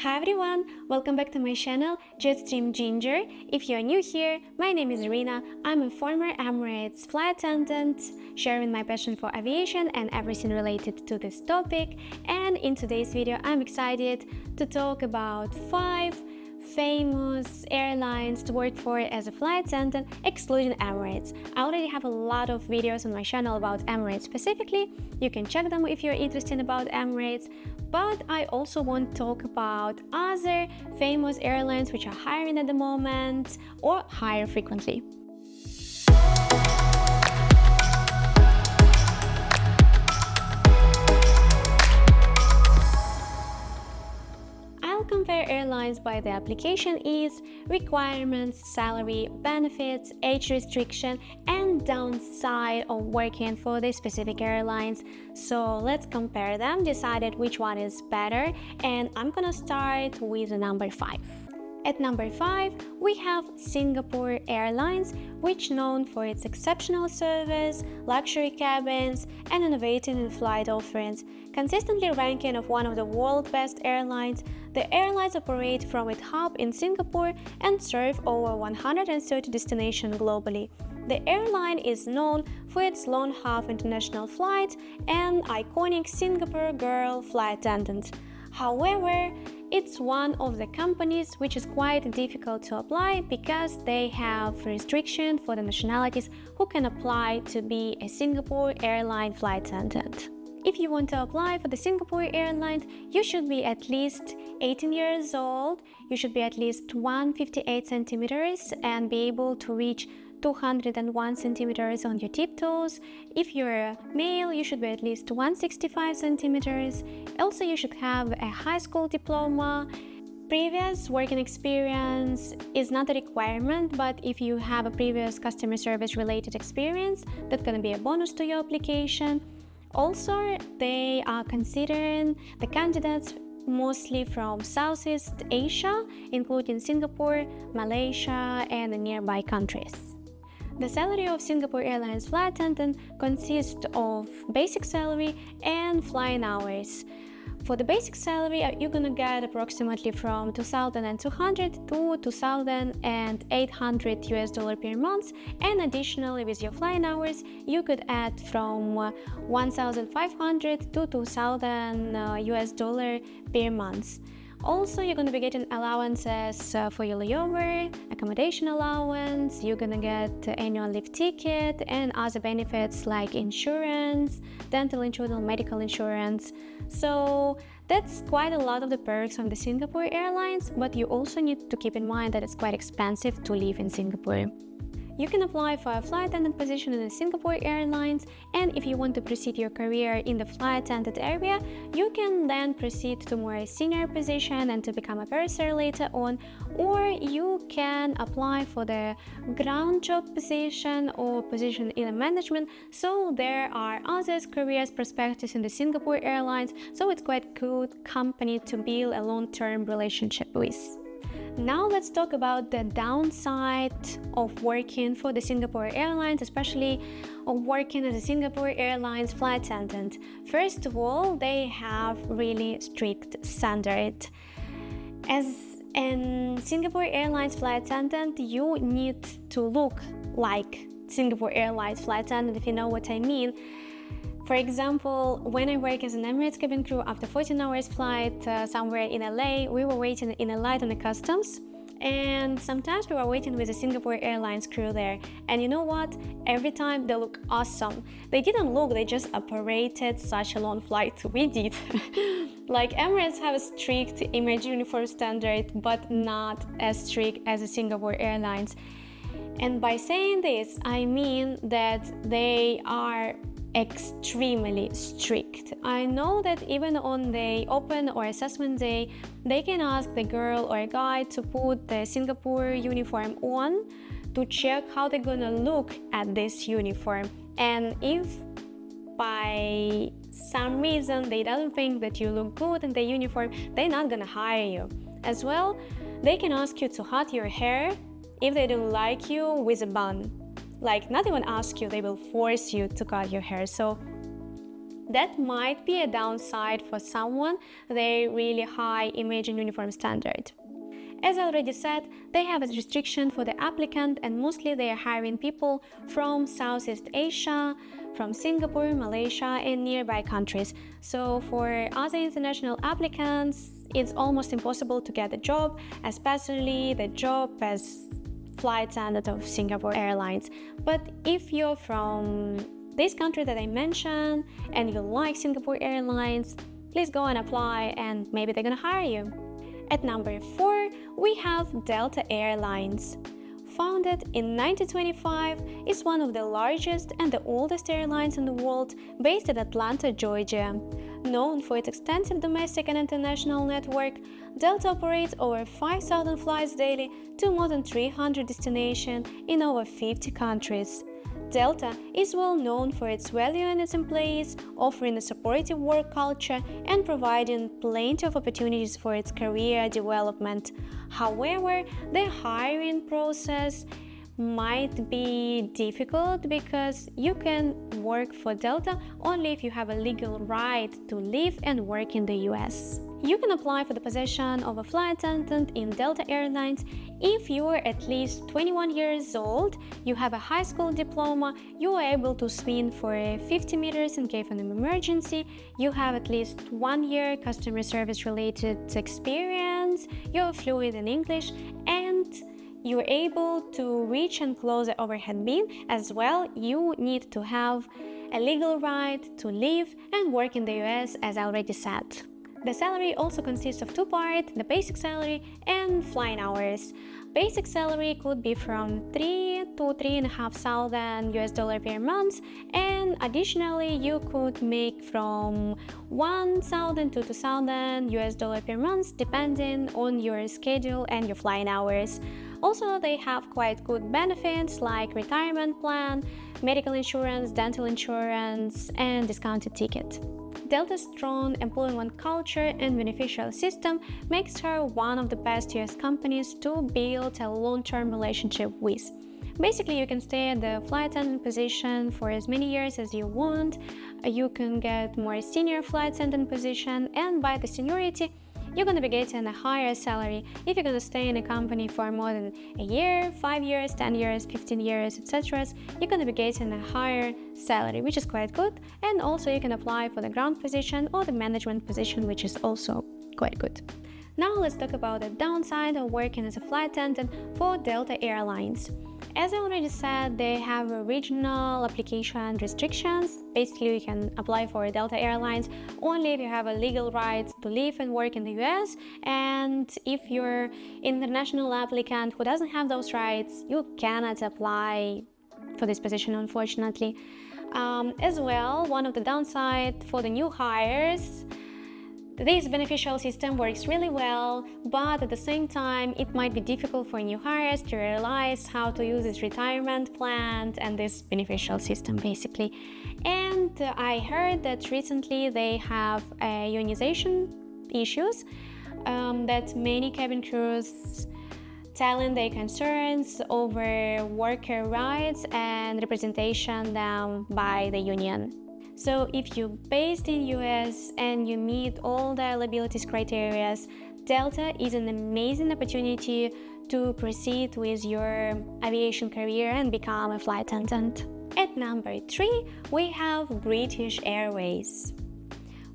Hi everyone, welcome back to my channel Jetstream Ginger. If you're new here, my name is Irina. I'm a former Emirates flight attendant, sharing my passion for aviation and everything related to this topic. And in today's video, I'm excited to talk about 5 famous airlines to work for as a flight attendant, excluding Emirates. I already have a lot of videos on my channel about Emirates specifically. You can check them if you're interested about Emirates. But I also want to talk about other famous airlines which are hiring at the moment or hire frequently. I'll compare airlines by the application ease, requirements, salary, benefits, age restriction, and downside of working for the specific airlines. So let's compare them, decide which one is better, and I'm gonna start with number 5. At number 5, we have Singapore Airlines, which is known for its exceptional service, luxury cabins, and innovative in-flight offerings. Consistently ranking of one of the world's best airlines, the airlines operate from its hub in Singapore and serve over 130 destinations globally. The airline is known for its long-haul international flights and iconic Singapore Girl flight attendants. However, it's one of the companies which is quite difficult to apply because they have restrictions for the nationalities who can apply to be a Singapore airline flight attendant. If you want to apply for the Singapore Airlines, you should be at least 18 years old, you should be at least 158 centimeters and be able to reach 201 centimeters on your tiptoes. If you're a male, you should be at least 165 centimeters. Also, you should have a high school diploma. Previous working experience is not a requirement, but if you have a previous customer service related experience, that's going to be a bonus to your application. Also, they are considering the candidates mostly from Southeast Asia, including Singapore, Malaysia, and the nearby countries. The salary of Singapore Airlines flight attendant consists of basic salary and flying hours. For the basic salary, you're gonna get approximately from 2,200 to 2,800 US dollar per month, and additionally with your flying hours, you could add from 1,500 to 2,000 US dollar per month. Also, you're going to be getting allowances for your layover, accommodation allowance, you're going to get annual leave ticket and other benefits like insurance, dental insurance, medical insurance. So that's quite a lot of the perks of the Singapore Airlines, but you also need to keep in mind that it's quite expensive to live in Singapore. You can apply for a flight attendant position in the Singapore Airlines, and if you want to proceed your career in the flight attendant area, you can then proceed to more senior position and to become a purser later on, or you can apply for the ground job position or position in the management. So there are other careers perspectives in the Singapore Airlines, so it's quite good company to build a long-term relationship with. Now let's talk about the downside of working for the Singapore Airlines, especially of working as a Singapore Airlines flight attendant. First of all, they have really strict standard. As a Singapore Airlines flight attendant, you need to look like Singapore Airlines flight attendant, if you know what I mean. For example, when I work as an Emirates cabin crew, after 14 hours flight somewhere in LA, we were waiting in a line on the customs, and sometimes we were waiting with a Singapore Airlines crew there. And you know what? Every time they look awesome. They didn't look, they just operated such a long flight. We did. Like Emirates have a strict image uniform standard, but not as strict as the Singapore Airlines. And by saying this, I mean that they are extremely strict. I know that even on the open or assessment day, they can ask the girl or guy to put the Singapore uniform on to check how they're gonna look at this uniform. And if by some reason they don't think that you look good in the uniform, they're not gonna hire you. As well, they can ask you to cut your hair if they don't like you with a bun. Like, not even ask you, they will force you to cut your hair. So That might be a downside for someone they really high image and uniform standard. As I already said, they have a restriction for the applicant, and mostly they are hiring people from Southeast Asia, from Singapore, Malaysia and nearby countries. So for other international applicants, it's almost impossible to get a job, especially the job as flight attendant of Singapore Airlines. But if you're from this country that I mentioned and you like Singapore Airlines, please go and apply and maybe they're gonna hire you. At number 4, we have Delta Airlines. Founded in 1925, it's one of the largest and the oldest airlines in the world, based at Atlanta, Georgia. Known for its extensive domestic and international network, Delta operates over 5,000 flights daily to more than 300 destinations in over 50 countries. Delta is well known for its value in its employees, offering a supportive work culture and providing plenty of opportunities for its career development. However, the hiring process might be difficult because you can work for Delta only if you have a legal right to live and work in the US. You can apply for the position of a flight attendant in Delta Airlines if you are at least 21 years old, you have a high school diploma, you are able to swim for 50 meters in case of an emergency, you have at least 1 year customer service related experience, you're fluent in English, and you're able to reach and close the overhead bin. As well, you need to have a legal right to live and work in the US, as I already said. The salary also consists of two parts, the basic salary and flying hours. Basic salary could be from $3,000 to $3,500 US per month, and additionally you could make from $1,000 to $2,000 US per month depending on your schedule and your flying hours. Also, they have quite good benefits like retirement plan, medical insurance, dental insurance, and discounted ticket. Delta's strong employment culture and beneficial system makes her one of the best US companies to build a long-term relationship with. Basically, you can stay at the flight attendant position for as many years as you want. You can get more senior flight attendant position, and by the seniority, you're going to be getting a higher salary if you're going to stay in a company for more than a year, 5 years, 10 years, 15 years, etc. You're going to be getting a higher salary, which is quite good. And also you can apply for the ground position or the management position, which is also quite good. Now let's talk about the downside of working as a flight attendant for Delta Airlines. As I already said, they have regional application restrictions. Basically, you can apply for Delta Airlines only if you have a legal right to live and work in the US, and if you're an international applicant who doesn't have those rights, you cannot apply for this position, unfortunately. As well, one of the downsides for the new hires, this beneficial system works really well, but at the same time, it might be difficult for new hires to realize how to use this retirement plan and this beneficial system, basically. And I heard that recently they have unionization issues, that many cabin crews telling their concerns over worker rights and representation by the union. So if you're based in US and you meet all the eligibility criteria, Delta is an amazing opportunity to proceed with your aviation career and become a flight attendant. At number 3, we have British Airways.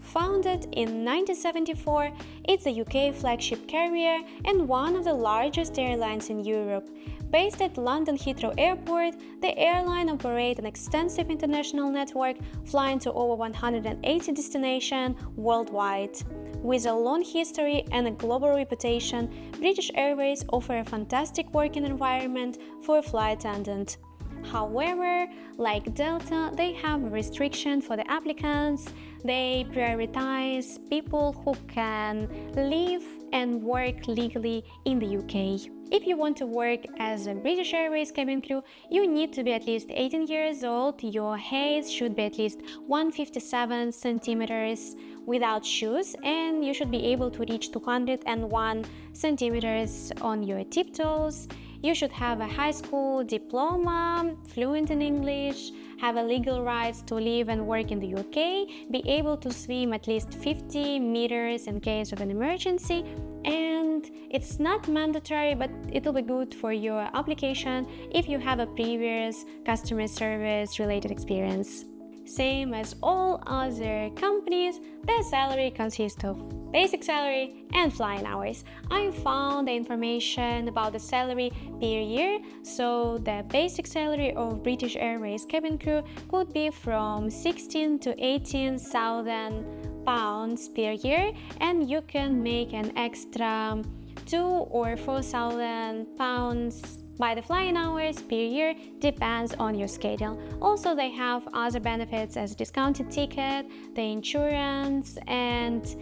Founded in 1974, it's a UK flagship carrier and one of the largest airlines in Europe. Based at London Heathrow Airport, the airline operates an extensive international network, flying to over 180 destinations worldwide. With a long history and a global reputation, British Airways offers a fantastic working environment for a flight attendant. However, like Delta, they have a restriction for the applicants. They prioritize people who can live and work legally in the UK. If you want to work as a British Airways cabin crew, you need to be at least 18 years old, your height should be at least 157 centimeters without shoes, and you should be able to reach 201 centimeters on your tiptoes. You should have a high school diploma, fluent in English, have a legal rights to live and work in the UK, be able to swim at least 50 meters in case of an emergency, and it's not mandatory, but it'll be good for your application if you have a previous customer service related experience. Same as all other companies, the salary consists of basic salary and flying hours. I found the information about the salary per year, so the basic salary of British Airways cabin crew could be from 16 to 18,000 pounds per year, and you can make an extra 2 or 4,000 pounds by the flying hours per year, depends on your schedule. Also, they have other benefits as discounted ticket, the insurance, and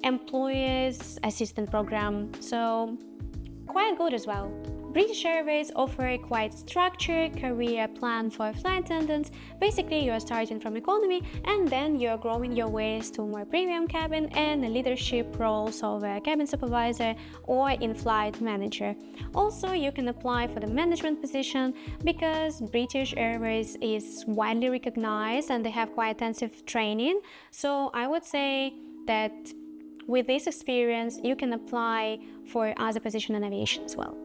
employees assistance program, so quite good as well. British Airways offer a quite structured career plan for flight attendants. Basically, you are starting from economy and then you are growing your ways to more premium cabin and leadership roles of a cabin supervisor or in-flight manager. Also, you can apply for the management position because British Airways is widely recognized and they have quite intensive training. So I would say that with this experience, you can apply for other position in aviation as well.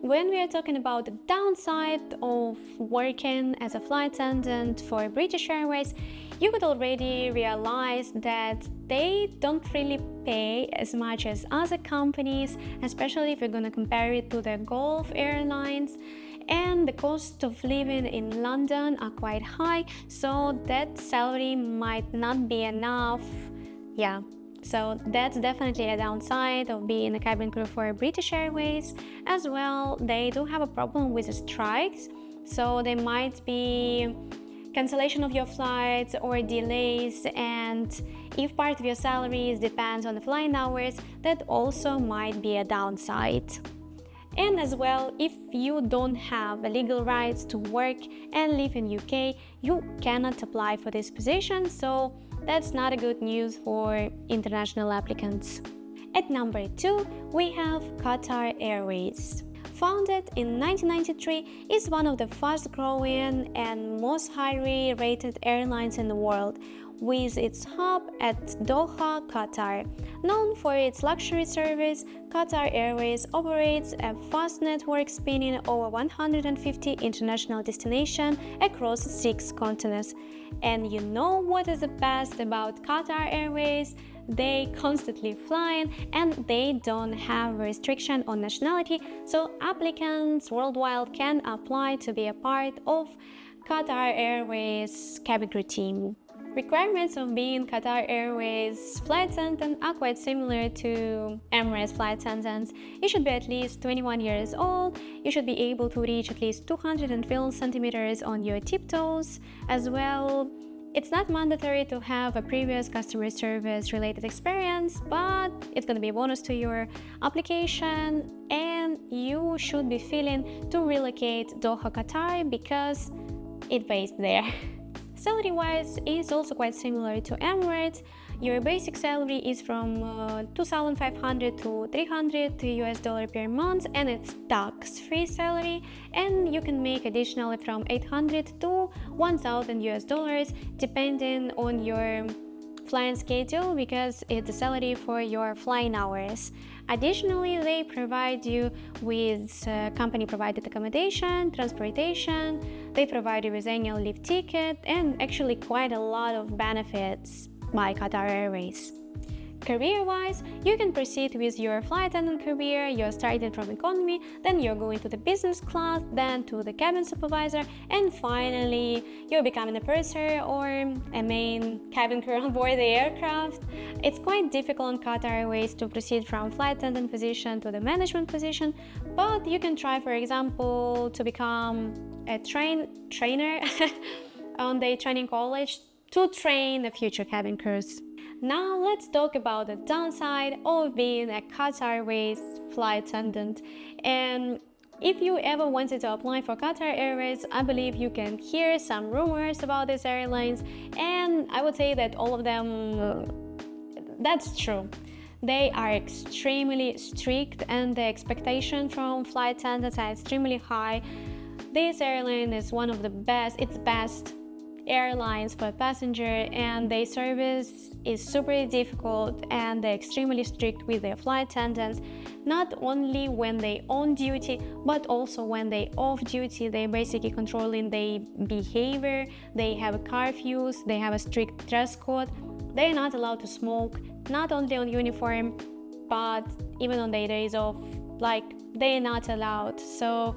When we are talking about the downside of working as a flight attendant for British Airways, you could already realize that they don't really pay as much as other companies, especially if you're going to compare it to the Gulf Airlines. And the cost of living in London are quite high, so that salary might not be enough. So that's definitely a downside of being a cabin crew for British Airways. As well, they do have a problem with the strikes, so there might be cancellation of your flights or delays, and if part of your salary depends on the flying hours, that also might be a downside. And as well, if you don't have legal rights to work and live in UK, you cannot apply for this position, so that's not a good news for international applicants. At number 2, we have Qatar Airways. Founded in 1993, it's one of the fast-growing and most highly rated airlines in the world, with its hub at Doha, Qatar. Known for its luxury service, Qatar Airways operates a vast network spanning over 150 international destinations across 6 continents. And you know what is the best about Qatar Airways? They constantly fly and they don't have a restriction on nationality, so applicants worldwide can apply to be a part of Qatar Airways cabin crew team. Requirements of being Qatar Airways flight attendant are quite similar to Emirates flight attendants. You should be at least 21 years old, you should be able to reach at least 212 centimeters on your tiptoes. As well, it's not mandatory to have a previous customer service related experience, but it's going to be a bonus to your application, and you should be willing to relocate Doha, Qatar because it pays there. Salary-wise, it's also quite similar to Emirates. Your basic salary is from $2,500 to $300 per month, and it's tax-free salary. And you can make additionally from $800 to $1,000 depending on your flying schedule, because it's the salary for your flying hours. Additionally, they provide you with company-provided accommodation, transportation, they provide you with annual leave ticket, and actually quite a lot of benefits by Qatar Airways. Career-wise, you can proceed with your flight attendant career. You're starting from economy, then you're going to the business class, then to the cabin supervisor, and finally you're becoming a purser or a main cabin crew on board the aircraft. It's quite difficult on Qatar Airways to proceed from flight attendant position to the management position, but you can try, for example, to become a trainer on the training college to train the future cabin crews. Now let's talk about the downside of being a Qatar Airways flight attendant. And if you ever wanted to apply for Qatar Airways, I believe you can hear some rumors about these airlines, and I would say that all of them, that's true. They are extremely strict and the expectation from flight attendants are extremely high. This airline is one of the best airlines for passenger, and their service is super difficult and they're extremely strict with their flight attendants, not only when they on duty but also when they off duty. They basically controlling their behavior. They have curfews, they have a strict dress code. They're not allowed to smoke, not only on uniform but even on their days off, like they're not allowed. So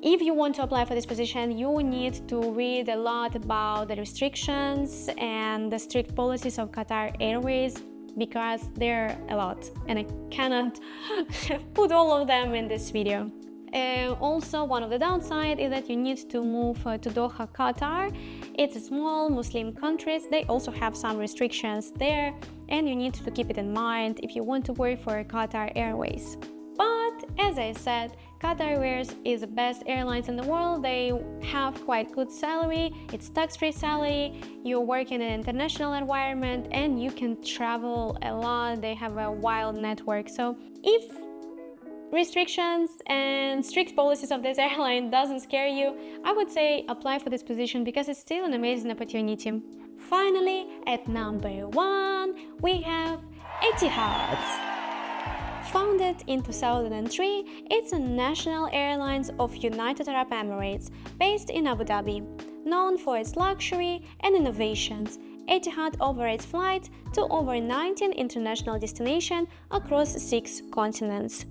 if you want to apply for this position, you need to read a lot about the restrictions and the strict policies of Qatar Airways, because there are a lot and I cannot put all of them in this video. Also, one of the downsides is that you need to move to Doha, Qatar. It's a small Muslim country. They also have some restrictions there, and you need to keep it in mind if you want to work for Qatar Airways. But as I said, Qatar Airways is the best airlines in the world. They have quite good salary. It's tax-free salary. You work in an international environment and you can travel a lot. They have a wild network. So if restrictions and strict policies of this airline doesn't scare you, I would say apply for this position because it's still an amazing opportunity. Finally, at number 1, we have Etihad. Founded in 2003, it's a national airlines of United Arab Emirates based in Abu Dhabi. Known for its luxury and innovations, Etihad operates flights to over 19 international destinations across 6 continents.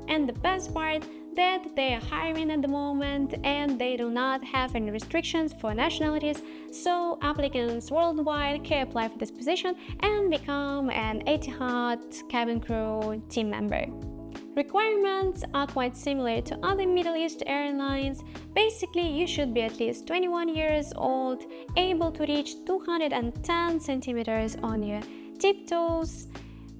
And the best part, that they are hiring at the moment and they do not have any restrictions for nationalities, so applicants worldwide can apply for this position and become an Etihad cabin crew team member. Requirements are quite similar to other Middle East airlines. Basically, you should be at least 21 years old, able to reach 210 centimeters on your tiptoes,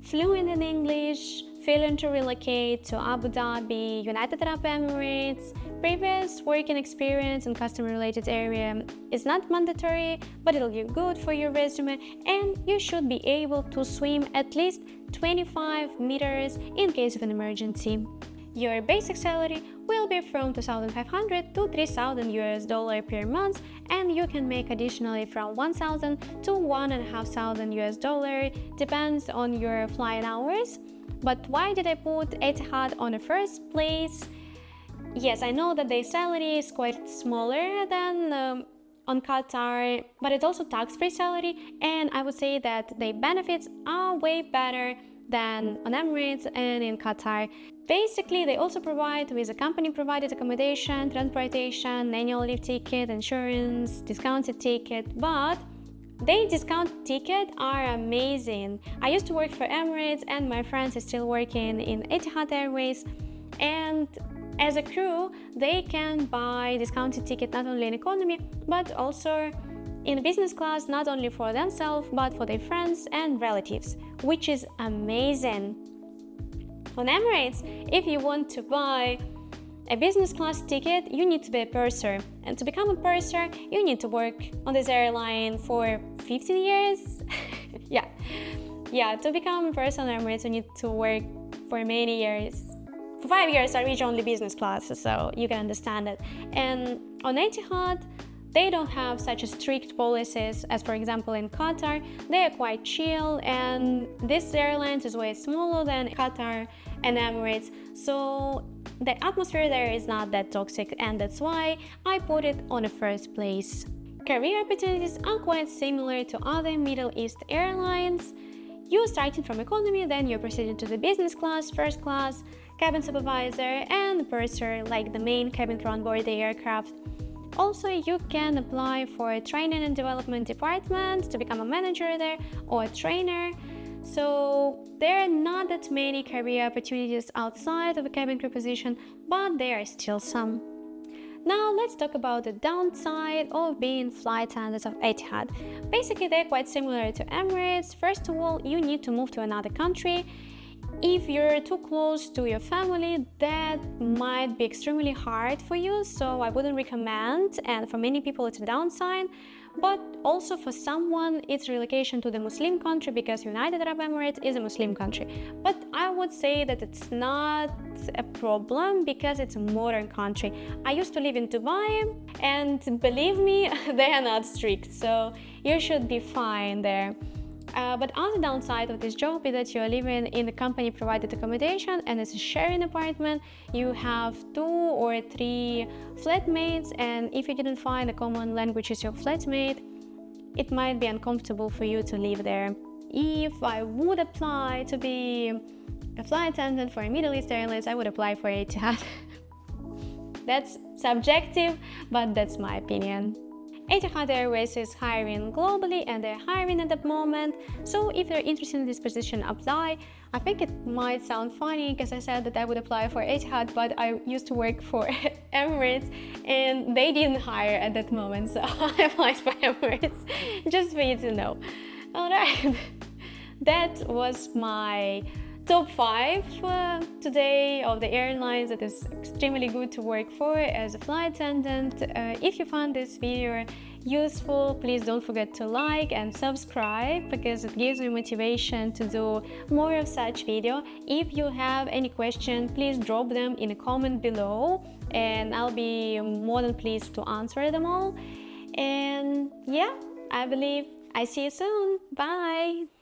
fluent in English, willing to relocate to Abu Dhabi, United Arab Emirates. Previous working experience in customer-related area is not mandatory, but it'll be good for your resume, and you should be able to swim at least 25 meters in case of an emergency. Your basic salary will be from $2,500 to $3,000 per month, and you can make additionally from $1,000 to $1,500 depends on your flying hours. But why did I put Etihad on the first place? Yes, I know that their salary is quite smaller than on Qatar, but it's also tax-free salary, and I would say that their benefits are way better than on Emirates and in Qatar. Basically, they also provide with a company-provided accommodation, transportation, annual leave ticket, insurance, discounted ticket, but their discount tickets are amazing. I used to work for Emirates and my friends are still working in Etihad Airways, and as a crew they can buy discounted ticket not only in economy but also in business class, not only for themselves but for their friends and relatives, which is amazing. On Emirates, if you want to buy a business class ticket, you need to be a purser, and to become a purser you need to work on this airline for 15 years. yeah, to become a purser on Emirates you need to work for many years. For 5 years I reach only business class, so you can understand it. And on Etihad, they don't have such a strict policies as, for example, in Qatar. They are quite chill, and this airline is way smaller than Qatar and Emirates, so the atmosphere there is not that toxic, and that's why I put it on the first place. Career opportunities are quite similar to other Middle East airlines. You starting from economy, then you're proceeding to the business class, first class, cabin supervisor, and purser, like the main cabin crew on board the aircraft. Also, you can apply for a training and development department to become a manager there or a trainer. So there are not that many career opportunities outside of a cabin crew position, but there are still some. Now let's talk about the downside of being flight attendants of Etihad. Basically, they're quite similar to Emirates. First of all, you need to move to another country. If you're too close to your family, that might be extremely hard for you, so I wouldn't recommend, and for many people it's a downside. but also for someone it's relocation to the Muslim country, because United Arab Emirates is a Muslim country. But I would say that it's not a problem because it's a modern country. I used to live in Dubai, and believe me, they are not strict, so you should be fine there. But other downside of this job is that you are living in the company provided accommodation, and it's a sharing apartment. You have 2 or 3 flatmates, and if you didn't find a common language with your flatmate, it might be uncomfortable for you to live there. If I would apply to be a flight attendant for a Middle East Airlines, I would apply for Etihad. That's subjective, but that's my opinion. Etihad Airways is hiring globally, and they're hiring at the moment, so if you're interested in this position, apply. I think it might sound funny because I said that I would apply for Etihad, but I used to work for Emirates and they didn't hire at that moment, so I applied for Emirates, just for you to know. Alright, that was my top 5 today of the airlines that is extremely good to work for as a flight attendant. If you found this video useful, please don't forget to like and subscribe, because it gives me motivation to do more of such video. If you have any questions, please drop them in a comment below and I'll be more than pleased to answer them all. And yeah, I believe I see you soon. Bye.